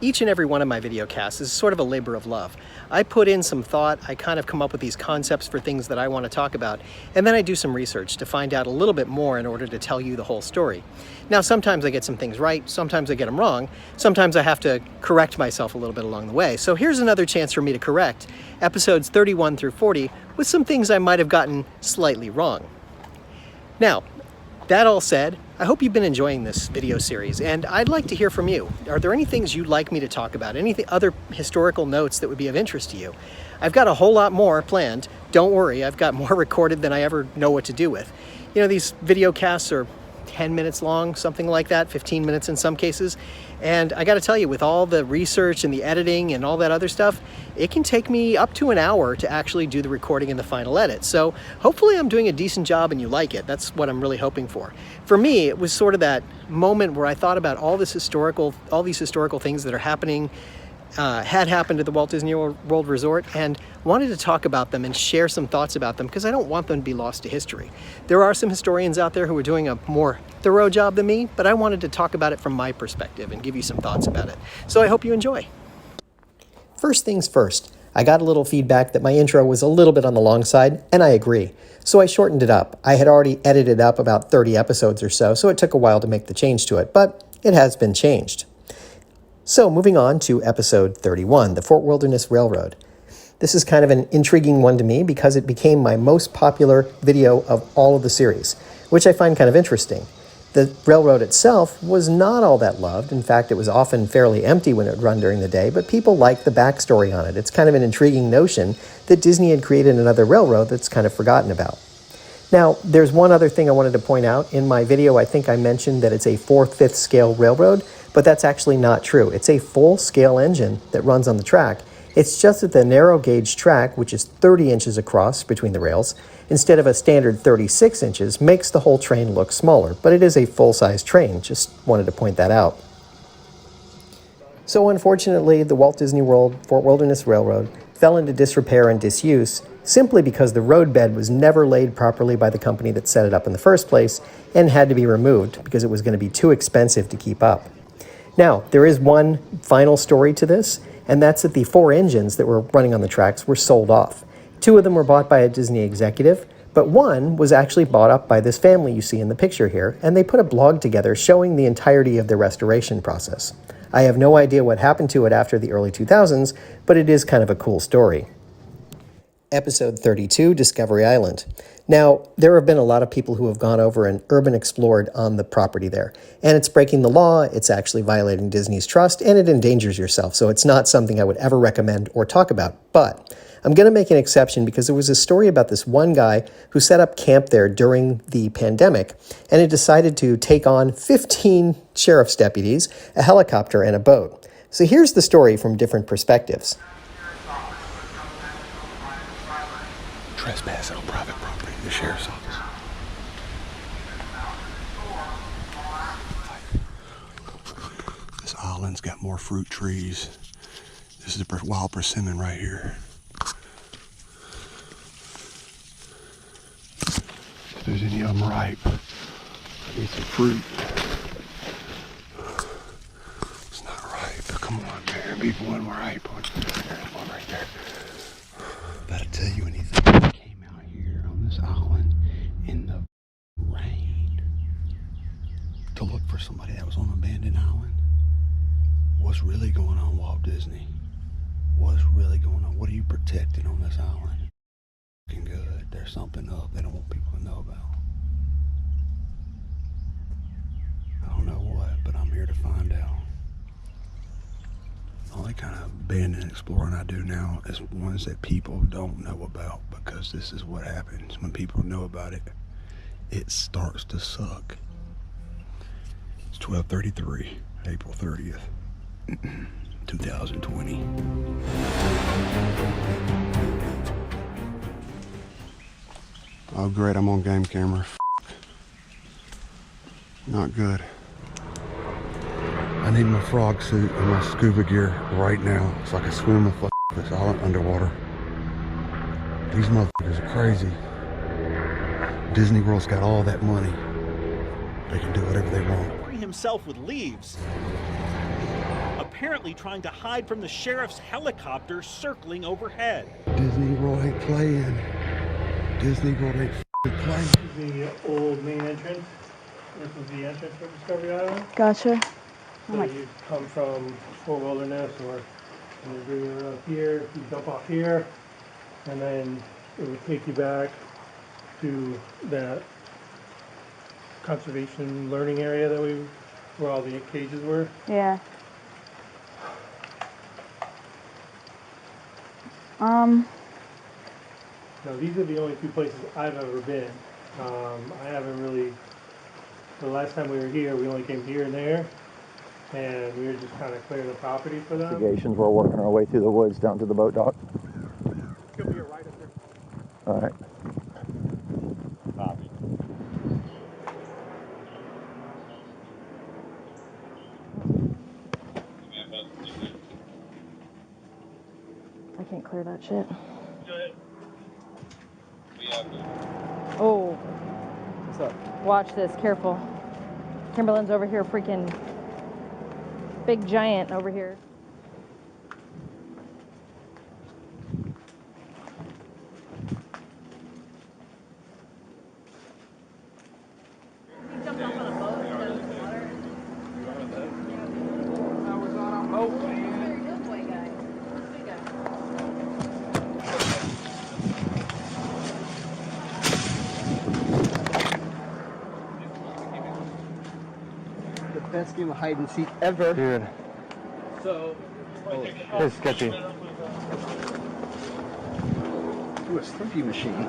Each and every one of my video casts is sort of a labor of love. I put in some thought, I kind of come up with these concepts for things that I want to talk about, and then I do some research to find out a little bit more in order to tell you the whole story. Now, sometimes I get some things right, sometimes I get them wrong, sometimes I have to correct myself a little bit along the way. So here's another chance for me to correct episodes 31 through 40 with some things I might have gotten slightly wrong. Now, that all said, I hope you've been enjoying this video series, and I'd like to hear from you. Are there any things you'd like me to talk about? Any other historical notes that would be of interest to you? I've got a whole lot more planned. Don't worry, I've got more recorded than I ever know what to do with. You know, these video casts are 10 minutes long, something like that, 15 minutes in some cases. And I gotta tell you, with all the research and the editing and all that other stuff, it can take me up to an hour to actually do the recording and the final edit. So hopefully I'm doing a decent job and you like it. That's what I'm really hoping for. For me, it was sort of that moment where I thought about all these historical things that are happening, had happened at the Walt Disney World Resort, and wanted to talk about them and share some thoughts about them because I don't want them to be lost to history. There are some historians out there who are doing a more thorough job than me, but I wanted to talk about it from my perspective and give you some thoughts about it. So I hope you enjoy. First things first, I got a little feedback that my intro was a little bit on the long side, and I agree. So I shortened it up. I had already edited up about 30 episodes or so it took a while to make the change to it, but it has been changed. So moving on to episode 31, the Fort Wilderness Railroad. This is kind of an intriguing one to me because it became my most popular video of all of the series, which I find kind of interesting. The railroad itself was not all that loved. In fact, it was often fairly empty when it would run during the day, but people liked the backstory on it. It's kind of an intriguing notion that Disney had created another railroad that's kind of forgotten about. Now, there's one other thing I wanted to point out. In my video, I think I mentioned that it's a 4/5 scale railroad, but that's actually not true. It's a full-scale engine that runs on the track. It's just that the narrow gauge track, which is 30 inches across between the rails, instead of a standard 36 inches, makes the whole train look smaller, but it is a full-size train. Just wanted to point that out. So unfortunately, the Walt Disney World Fort Wilderness Railroad fell into disrepair and disuse simply because the roadbed was never laid properly by the company that set it up in the first place and had to be removed because it was going to be too expensive to keep up. Now, there is one final story to this, and that's that the 4 engines that were running on the tracks were sold off. 2 of them were bought by a Disney executive, but one was actually bought up by this family you see in the picture here, and they put a blog together showing the entirety of their restoration process. I have no idea what happened to it after the early 2000s, but it is kind of a cool story. Episode 32, Discovery Island. Now, there have been a lot of people who have gone over and urban explored on the property there. And it's breaking the law, it's actually violating Disney's trust, and it endangers yourself. So it's not something I would ever recommend or talk about. But I'm going to make an exception because there was a story about this one guy who set up camp there during the pandemic, and he decided to take on 15 sheriff's deputies, a helicopter, and a boat. So here's the story from different perspectives. Trespassing on private property, the sheriff's office. This island's got more fruit trees. This is a wild persimmon right here. If there's any of them ripe, I need some fruit. It's not ripe. Come on, man. Be one ripe. There's one right there. About to tell you anything. I came out here on this island in the rain to look for somebody that was on an abandoned island. What's really going on, Walt Disney? What's really going on? What are you protecting on this island? Looking good. There's something up they don't want people to know about. I don't know what, but I'm here to find out. The only kind of abandoned exploring I do now is ones that people don't know about, because this is what happens when people know about it. It starts to suck. It's 12:33, April 30th, 2020. Oh great, I'm on game camera. Not good. I need my frog suit and my scuba gear right now so I can swim the this island underwater. These motherfuckers are crazy. Disney World's got all that money. They can do whatever they want. Himself with leaves. A apparently trying to hide from the sheriff's helicopter circling overhead. Disney World ain't playing. Disney World ain't playing. This is the old main entrance. This is the entrance for Discovery Island. Gotcha. So you come from Fort Wilderness, or and you bring you around here, you dump off here, and then it would take you back to that conservation learning area that where all the cages were. Yeah. Now these are the only two places I've ever been. I haven't really, the last time we were here, we only came here and there, and we were just kind of clearing the property for them. Investigations, we're working our way through the woods down to the boat dock. Could be a right up there. All right. Copy. I can't clear that shit. Oh. What's up? Watch this, careful. Kimberly's over here, freaking big giant over here. He jumped off on a boat and got in the water. I was on a boat, Very good boy, guy. Good guy. The best game of hide and seek ever. Dude. So, This is sketchy. Ooh, a Slurpee machine.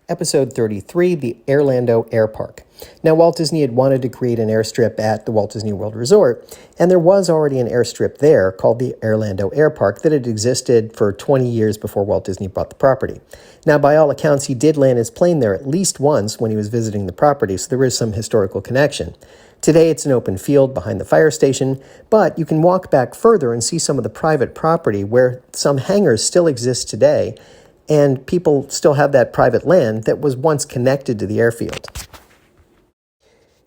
Episode 33, the Orlando Airpark. Now, Walt Disney had wanted to create an airstrip at the Walt Disney World Resort, and there was already an airstrip there called the Orlando Airpark that had existed for 20 years before Walt Disney bought the property. Now, by all accounts, he did land his plane there at least once when he was visiting the property, so there is some historical connection. Today, it's an open field behind the fire station, but you can walk back further and see some of the private property where some hangars still exist today, and people still have that private land that was once connected to the airfield.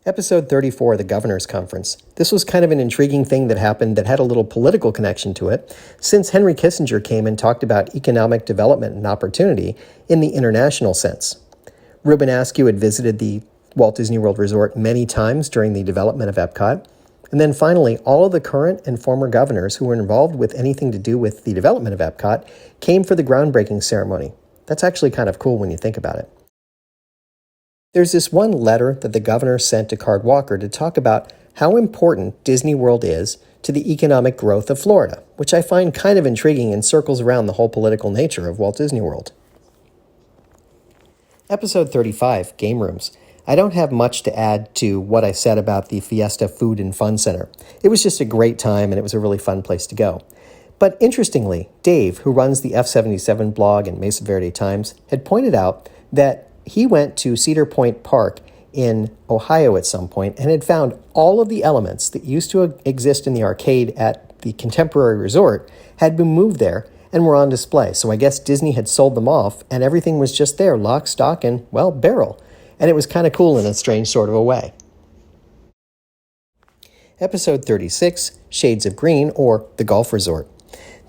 Episode 34, the Governor's Conference. This was kind of an intriguing thing that happened that had a little political connection to it, since Henry Kissinger came and talked about economic development and opportunity in the international sense. Ruben Askew had visited the Walt Disney World Resort many times during the development of Epcot. And then finally, all of the current and former governors who were involved with anything to do with the development of Epcot came for the groundbreaking ceremony. That's actually kind of cool when you think about it. There's this one letter that the governor sent to Card Walker to talk about how important Disney World is to the economic growth of Florida, which I find kind of intriguing and circles around the whole political nature of Walt Disney World. Episode 35, Game Rooms. I don't have much to add to what I said about the Fiesta Food and Fun Center. It was just a great time and it was a really fun place to go. But interestingly, Dave, who runs the F77 blog and Mesa Verde Times, had pointed out that he went to Cedar Point Park in Ohio at some point and had found all of the elements that used to exist in the arcade at the Contemporary Resort had been moved there and were on display. So I guess Disney had sold them off and everything was just there, lock, stock, and, well, barrel. And it was kind of cool in a strange sort of a way. Episode 36, Shades of Green, or The Golf Resort.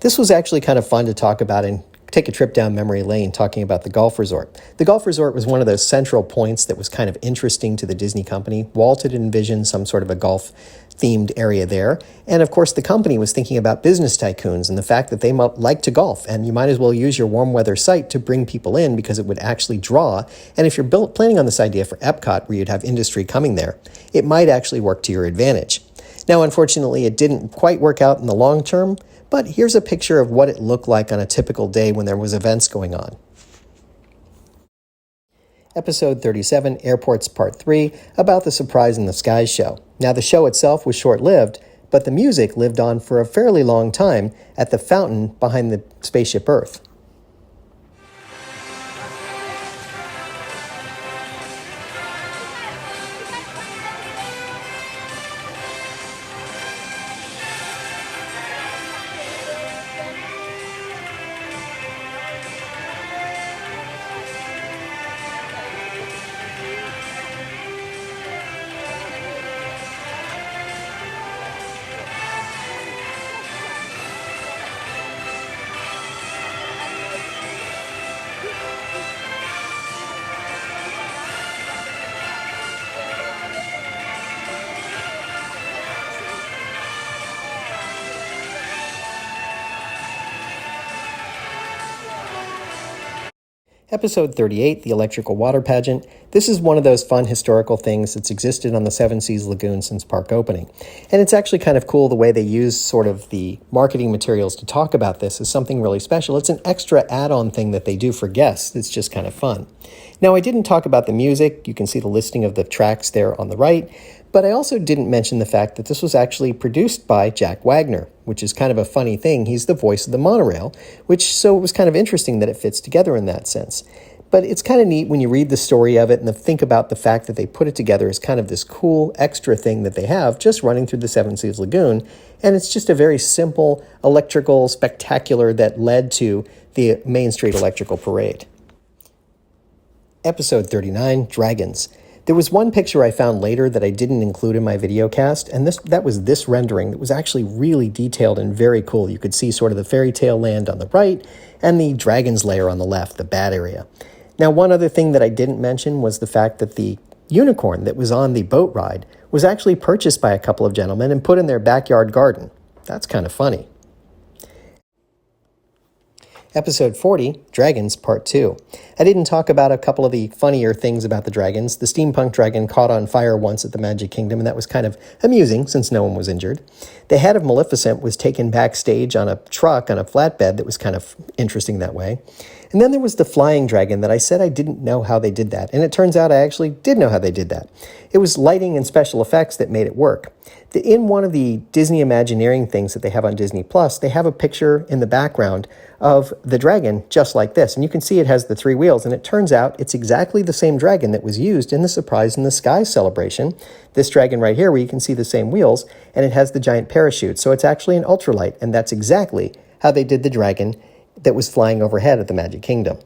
This was actually kind of fun to talk about and take a trip down memory lane talking about the golf resort. The golf resort was one of those central points that was kind of interesting to the Disney company. Walt had envisioned some sort of a golf-themed area there. And of course, the company was thinking about business tycoons and the fact that they like to golf. And you might as well use your warm weather site to bring people in because it would actually draw. And if you're planning on this idea for Epcot, where you'd have industry coming there, it might actually work to your advantage. Now, unfortunately, it didn't quite work out in the long term, but here's a picture of what it looked like on a typical day when there was events going on. Episode 37, Airports Part 3, about the Surprise in the Skies show. Now, the show itself was short-lived, but the music lived on for a fairly long time at the fountain behind the spaceship Earth. Episode 38, The Electrical Water Pageant. This is one of those fun historical things that's existed on the Seven Seas Lagoon since park opening. And it's actually kind of cool the way they use sort of the marketing materials to talk about this as something really special. It's an extra add-on thing that they do for guests. It's just kind of fun. Now, I didn't talk about the music. You can see the listing of the tracks there on the right. But I also didn't mention the fact that this was actually produced by Jack Wagner, which is kind of a funny thing. He's the voice of the monorail, so it was kind of interesting that it fits together in that sense. But it's kind of neat when you read the story of it and think about the fact that they put it together as kind of this cool extra thing that they have just running through the Seven Seas Lagoon. And it's just a very simple electrical spectacular that led to the Main Street Electrical Parade. Episode 39, Dragons. There was one picture I found later that I didn't include in my video cast, and that was this rendering that was actually really detailed and very cool. You could see sort of the fairy tale land on the right and the dragon's lair on the left, the bad area. Now, one other thing that I didn't mention was the fact that the unicorn that was on the boat ride was actually purchased by a couple of gentlemen and put in their backyard garden. That's kind of funny. Episode 40, Dragons, Part 2. I didn't talk about a couple of the funnier things about the dragons. The steampunk dragon caught on fire once at the Magic Kingdom, and that was kind of amusing since no one was injured. The head of Maleficent was taken backstage on a truck on a flatbed that was kind of interesting that way. And then there was the flying dragon that I said I didn't know how they did that, and it turns out I actually did know how they did that. It was lighting and special effects that made it work. In one of the Disney Imagineering things that they have on Disney Plus, they have a picture in the background of the dragon just like this. And you can see it has the three wheels, and it turns out it's exactly the same dragon that was used in the Surprise in the Sky celebration. This dragon right here where you can see the same wheels, and it has the giant parachute. So it's actually an ultralight, and that's exactly how they did the dragon that was flying overhead at the Magic Kingdom.